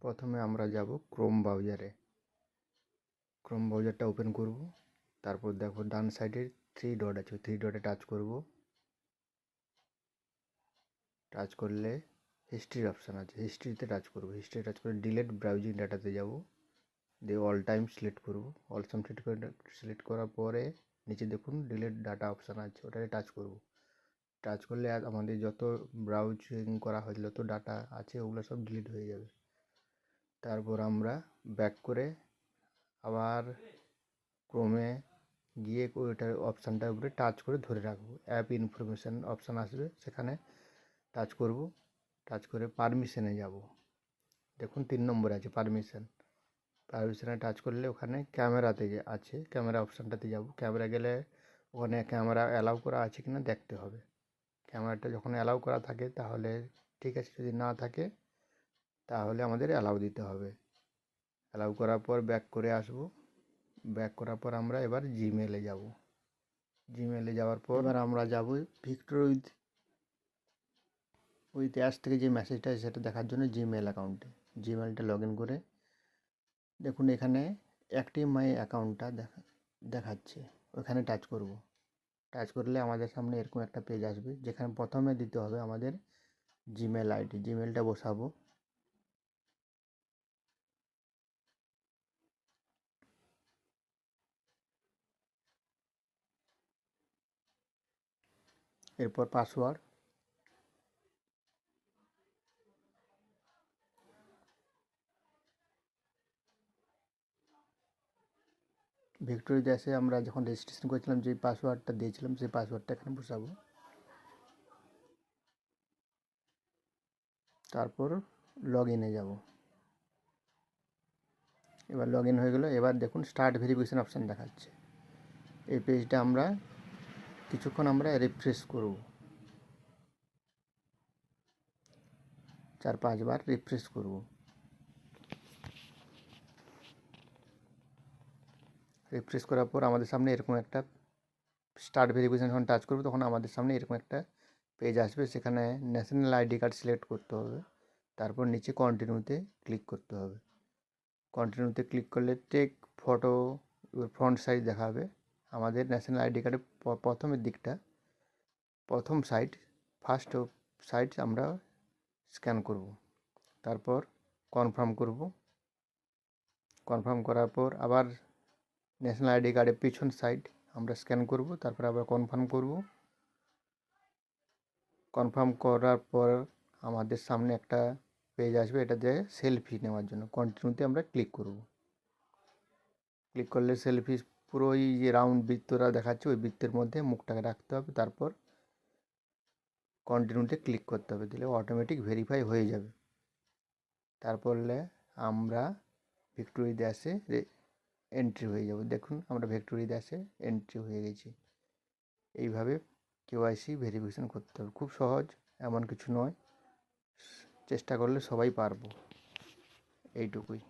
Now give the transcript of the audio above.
প্রথমে আমরা যাব ক্রোম ব্রাউজারে। ক্রোম ব্রাউজারটা ওপেন করব। তারপর দেখো ডান সাইডে 3 ডট আছে, 3 ডটে টাচ করব। টাচ করলে হিস্ট্রির অপশান আছে, হিস্ট্রিতে টাচ করব। হিস্ট্রি টাচ করে ডিলেট ব্রাউজিং ডাটাতে যাব, দিয়ে অল টাইম সিলেক্ট করব। অল টাইম সিলেক্ট করার পরে নিচে দেখুন ডিলেট ডাটা অপশান আছে, ওটাতে টাচ করব। টাচ করলে আমাদের যত ব্রাউজিং করা হয়েছিল, যত ডাটা আছে ওগুলো সব ডিলিট হয়ে যাবে। তারপর আমরা ব্যাক করে আবার ক্রোমে গিয়ে ওইটার অপশানটার উপরে টাচ করে ধরে রাখবো। অ্যাপ ইনফরমেশান অপশান আসবে, সেখানে টাচ করব। টাচ করে পারমিশনে যাব। দেখুন 3 নম্বরে আছে পারমিশনে টাচ করলে ওখানে ক্যামেরাতে যে আছে, ক্যামেরা অপশানটাতে যাব। ক্যামেরা গেলে ওখানে ক্যামেরা অ্যালাউ করা আছে কিনা দেখতে হবে। ক্যামেরাটা যখন অ্যালাউ করা থাকে তাহলে ঠিক আছে, যদি না থাকে তাহলে আমাদের অ্যালাউ দিতে হবে। অ্যালাউ করার পর ব্যাক করে আসব। ব্যাক করার পর আমরা এবার জিমেলে যাব। জিমেলে যাওয়ার পর এবার আমরা যাব ভিক্টর উইথ অ্যাশ থেকে যে মেসেজটা আছে সেটা দেখার জন্য জিমেল অ্যাকাউন্টে। জিমেলটা লগ ইন করে দেখুন এখানে অ্যাক্টিভ মাই অ্যাকাউন্টটা দেখাচ্ছে, ওখানে টাচ করব। টাচ করলে আমাদের সামনে এরকম একটা পেজ আসবে, যেখানে প্রথমে দিতে হবে আমাদের জিমেল আইডি। জিমেলটা বসাবো। এরপর পাসওয়ার্ড। ভিক্টোরি ড্যাশে আমরা যখন রেজিস্ট্রেশন করেছিলাম যে পাসওয়ার্ডটা দিয়েছিলাম, সেই পাসওয়ার্ডটা এখানে বসাবো। তারপর লগ ইনে যাব। এবার লগ ইন হয়ে গেলো। এবার দেখুন স্টার্ট ভেরিফিকেশান অপশান দেখাচ্ছে। এই পেজটা আমরা কিছুক্ষণ রিফ্রেশ করব, 4-5 বার রিফ্রেশ করব। রিফ্রেশ করার পর আমাদের সামনে এরকম একটা স্টার্ট ভেরিফিকেশান যখন টাচ করব তখন আমাদের সামনে এরকম একটা পেজ আসবে। সেখানে ন্যাশনাল আইডি কার্ড সিলেক্ট করতে হবে। তারপর নিচে কন্টিনিউতে ক্লিক করতে হবে। কন্টিনিউতে ক্লিক করলে টেক ফটো ফ্রন্ট সাইজ দেখাবে। আমাদের ন্যাশনাল আইডি কার্ডের প্রথমের দিকটা, প্রথম ফার্স্ট সাইড আমরা স্ক্যান করব। তারপর কনফার্ম করব। কনফার্ম করার পর আবার ন্যাশনাল আইডি কার্ডের পিছন সাইড আমরা স্ক্যান করব। তারপর আবার কনফার্ম করব। কনফার্ম করার পর আমাদের সামনে একটা পেজ আসবে, এটাতে সেলফি নেওয়ার জন্য কন্টিনিউতে আমরা ক্লিক করব। ক্লিক করলে সেলফি পুরো ওই যে রাউন্ড বৃত্তটা দেখাচ্ছে, ওই বৃত্তের মধ্যে মুখটাকে রাখতে হবে। তারপর কন্টিনিউতে ক্লিক করতে হবে, দিলে অটোমেটিক ভেরিফাই হয়ে যাবে। তারপরে আমরা ভিক্টোরি ড্যাশে এন্ট্রি হয়ে যাব। দেখুন আমরা ভিক্টোরি ড্যাশে এন্ট্রি হয়ে গেছি। এইভাবে কেওয়াইসি ভেরিফিকেশান করতে হবে। খুব সহজ, এমন কিছু নয়, চেষ্টা করলে সবাই পারবো। এইটুকুই।